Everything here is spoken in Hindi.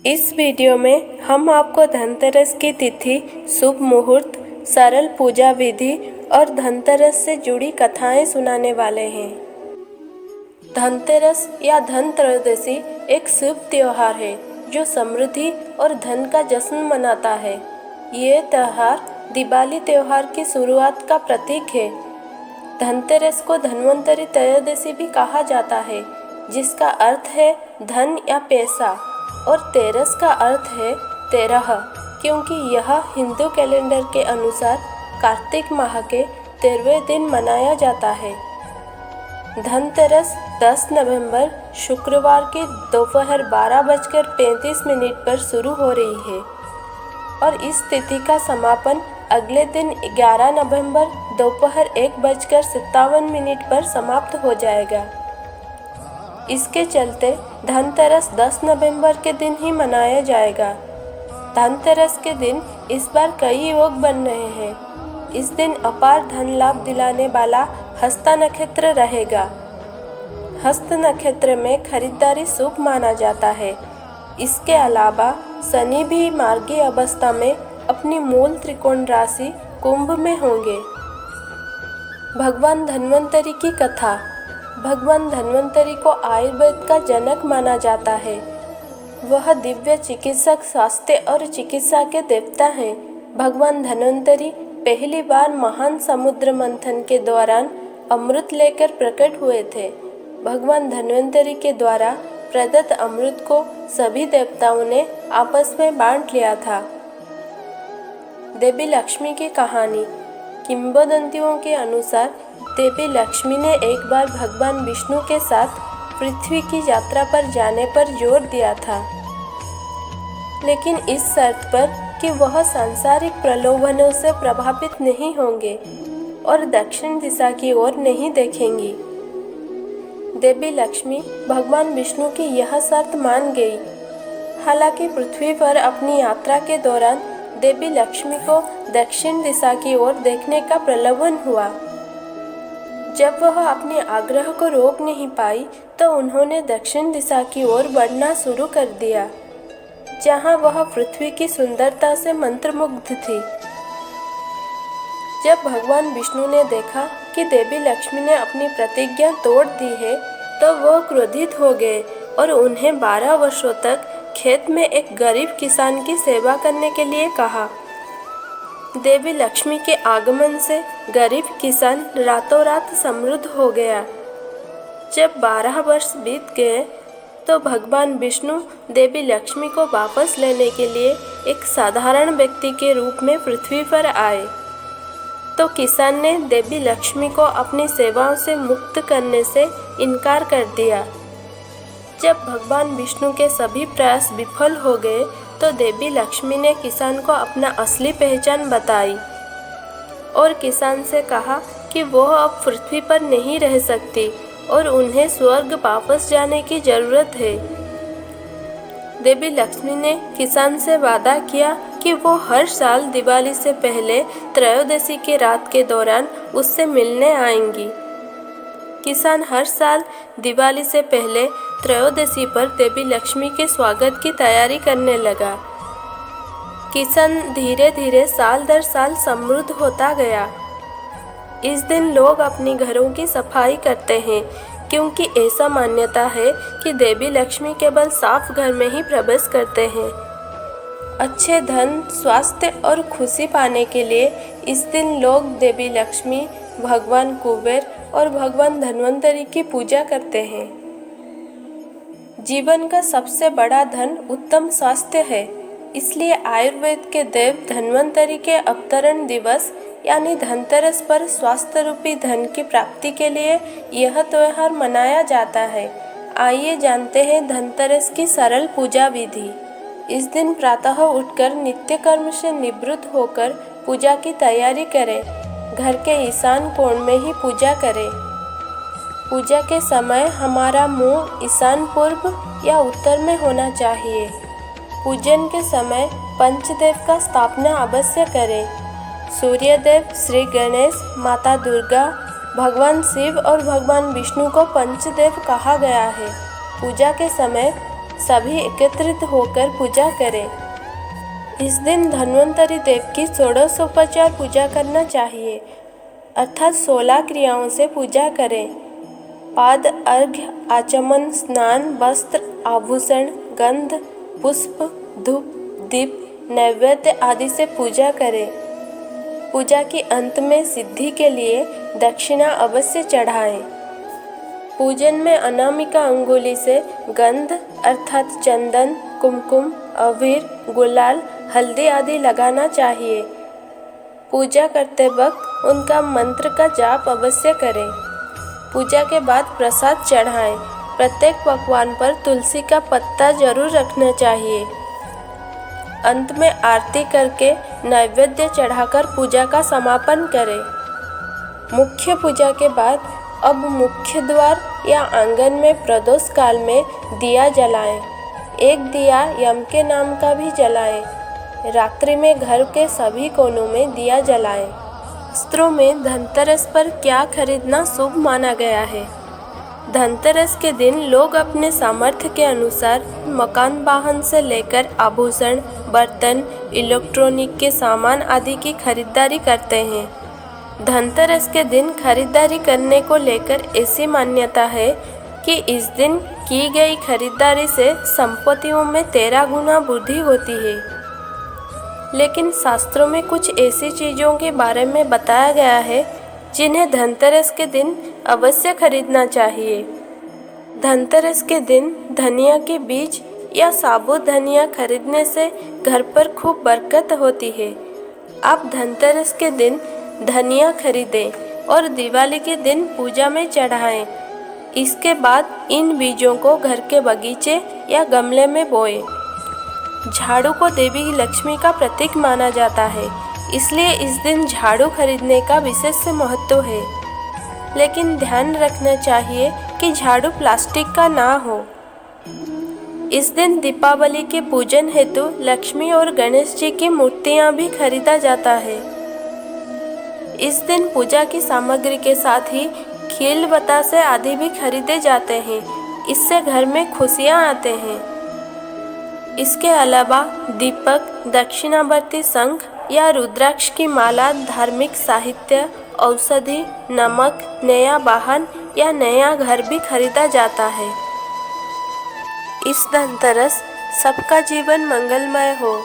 इस वीडियो में हम आपको धनतेरस की तिथि, शुभ मुहूर्त, सरल पूजा विधि और धनतेरस से जुड़ी कथाएं सुनाने वाले हैं। धनतेरस या धन त्रयोदशी एक शुभ त्योहार है जो समृद्धि और धन का जश्न मनाता है। ये त्योहार दिवाली त्योहार की शुरुआत का प्रतीक है। धनतेरस को धन्वंतरी त्रयोदशी भी कहा जाता है, जिसका अर्थ है धन या पैसा, और तेरस का अर्थ है 13, क्योंकि यह हिंदू कैलेंडर के अनुसार कार्तिक माह के 13वें दिन मनाया जाता है। धनतेरस 10 नवंबर शुक्रवार की दोपहर 12:35 पर शुरू हो रही है और इस तिथि का समापन अगले दिन 11 नवंबर दोपहर 1:57 पर समाप्त हो जाएगा। इसके चलते धनतेरस 10 नवंबर के दिन ही मनाया जाएगा। धनतेरस के दिन इस बार कई योग बन रहे हैं। इस दिन अपार धन लाभ दिलाने वाला हस्ता नक्षत्र रहेगा। हस्त नक्षत्र में खरीदारी शुभ माना जाता है। इसके अलावा शनि भी मार्गी अवस्था में अपनी मूल त्रिकोण राशि कुंभ में होंगे। भगवान धन्वंतरी की कथा। भगवान धन्वंतरी को आयुर्वेद का जनक माना जाता है। वह दिव्य चिकित्सक, स्वास्थ्य और चिकित्सा के देवता हैं। भगवान धन्वंतरी पहली बार महान समुद्र मंथन के दौरान अमृत लेकर प्रकट हुए थे। भगवान धन्वंतरी के द्वारा प्रदत्त अमृत को सभी देवताओं ने आपस में बांट लिया था। देवी लक्ष्मी की कहानी। किंवदंतियों के अनुसार देवी लक्ष्मी ने एक बार भगवान विष्णु के साथ पृथ्वी की यात्रा पर जाने पर जोर दिया था, लेकिन इस शर्त पर कि वह सांसारिक प्रलोभनों से प्रभावित नहीं होंगे और दक्षिण दिशा की ओर नहीं देखेंगी। देवी लक्ष्मी भगवान विष्णु की यह शर्त मान गई। हालांकि पृथ्वी पर अपनी यात्रा के दौरान देवी लक्ष्मी को दक्षिण दिशा की ओर देखने का प्रलोभन हुआ। जब वह अपने आग्रह को रोक नहीं पाई तो उन्होंने दक्षिण दिशा की ओर बढ़ना शुरू कर दिया, जहां वह पृथ्वी की सुंदरता से मंत्रमुग्ध थी। जब भगवान विष्णु ने देखा कि देवी लक्ष्मी ने अपनी प्रतिज्ञा तोड़ दी है तो वह क्रोधित हो गए और उन्हें 12 वर्षों तक खेत में एक गरीब किसान की सेवा करने के लिए कहा। देवी लक्ष्मी के आगमन से गरीब किसान रातों रात समृद्ध हो गया। जब 12 वर्ष बीत गए तो भगवान विष्णु देवी लक्ष्मी को वापस लेने के लिए एक साधारण व्यक्ति के रूप में पृथ्वी पर आए, तो किसान ने देवी लक्ष्मी को अपनी सेवाओं से मुक्त करने से इनकार कर दिया। जब भगवान विष्णु के सभी प्रयास विफल हो गए तो देवी लक्ष्मी ने किसान को अपना असली पहचान बताई और किसान से कहा कि वह अब पृथ्वी पर नहीं रह सकती और उन्हें स्वर्ग वापस जाने की जरूरत है। देवी लक्ष्मी ने किसान से वादा किया कि वो हर साल दिवाली से पहले त्रयोदशी की रात के दौरान उससे मिलने आएंगी। किसान हर साल दिवाली से पहले त्रयोदशी पर देवी लक्ष्मी के स्वागत की तैयारी करने लगा। किसान धीरे धीरे साल दर साल समृद्ध होता गया। इस दिन लोग अपनी घरों की सफाई करते हैं, क्योंकि ऐसा मान्यता है कि देवी लक्ष्मी केवल साफ घर में ही प्रवेश करते हैं। अच्छे धन, स्वास्थ्य और खुशी पाने के लिए इस दिन लोग देवी लक्ष्मी, भगवान कुबेर और भगवान धन्वंतरी की पूजा करते हैं। जीवन का सबसे बड़ा धन उत्तम स्वास्थ्य है, इसलिए आयुर्वेद के देव धन्वंतरी के अवतरण दिवस यानी धनतेरस पर स्वास्थ्य रूपी धन की प्राप्ति के लिए यह त्योहार मनाया जाता है। आइए जानते हैं धनतेरस की सरल पूजा विधि। इस दिन प्रातः उठकर नित्य कर्म से निवृत्त होकर पूजा की तैयारी करें। घर के ईशान कोण में ही पूजा करें। पूजा के समय हमारा मुंह ईशान पूर्व या उत्तर में होना चाहिए। पूजन के समय पंचदेव का स्थापना अवश्य करें। सूर्यदेव, श्री गणेश, माता दुर्गा, भगवान शिव और भगवान विष्णु को पंचदेव कहा गया है। पूजा के समय सभी एकत्रित होकर पूजा करें। इस दिन धन्वंतरि देव की षोडशोपचार पूजा करना चाहिए, अर्थात 16 क्रियाओं से पूजा करें। पाद अर्घ्य, आचमन, स्नान, वस्त्र, आभूषण, गंध, पुष्प, धूप, दीप, नैवेद्य आदि से पूजा करें। पूजा के अंत में सिद्धि के लिए दक्षिणा अवश्य चढ़ाएं। पूजन में अनामिका अंगुली से गंध अर्थात चंदन, कुमकुम, अबीर, गुलाल, हल्दी आदि लगाना चाहिए। पूजा करते वक्त उनका मंत्र का जाप अवश्य करें। पूजा के बाद प्रसाद चढ़ाएं। प्रत्येक पकवान पर तुलसी का पत्ता जरूर रखना चाहिए। अंत में आरती करके नैवेद्य चढ़ाकर पूजा का समापन करें। मुख्य पूजा के बाद अब मुख्य द्वार या आंगन में प्रदोष काल में दिया जलाएं। एक दिया यम के नाम का भी जलाएं। रात्रि में घर के सभी कोनों में दिया जलाएं। शास्त्रों में धनतेरस पर क्या खरीदना शुभ माना गया है। धनतेरस के दिन लोग अपने सामर्थ्य के अनुसार मकान, वाहन से लेकर आभूषण, बर्तन, इलेक्ट्रॉनिक के सामान आदि की खरीदारी करते हैं। धनतेरस के दिन खरीदारी करने को लेकर ऐसी मान्यता है कि इस दिन की गई खरीदारी से संपत्तियों में 13 गुना वृद्धि होती है। लेकिन शास्त्रों में कुछ ऐसी चीज़ों के बारे में बताया गया है जिन्हें धनतेरस के दिन अवश्य खरीदना चाहिए। धनतेरस के दिन धनिया के बीज या साबुत धनिया खरीदने से घर पर खूब बरकत होती है। आप धनतेरस के दिन धनिया खरीदें और दिवाली के दिन पूजा में चढ़ाएं। इसके बाद इन बीजों को घर के बगीचे या गमले में बोएं। झाड़ू को देवी लक्ष्मी का प्रतीक माना जाता है, इसलिए इस दिन झाड़ू खरीदने का विशेष महत्व है। लेकिन ध्यान रखना चाहिए कि झाड़ू प्लास्टिक का ना हो। इस दिन दीपावली के पूजन हेतु लक्ष्मी और गणेश जी की मूर्तियां भी खरीदा जाता है। इस दिन पूजा की सामग्री के साथ ही खील, बतासे आदि भी खरीदे जाते हैं। इससे घर में खुशियां आते हैं। इसके अलावा दीपक, दक्षिणावर्ती शंख या रुद्राक्ष की माला, धार्मिक साहित्य, औषधि, नमक, नया वाहन या नया घर भी खरीदा जाता है। इस धनतेरस सबका जीवन मंगलमय हो।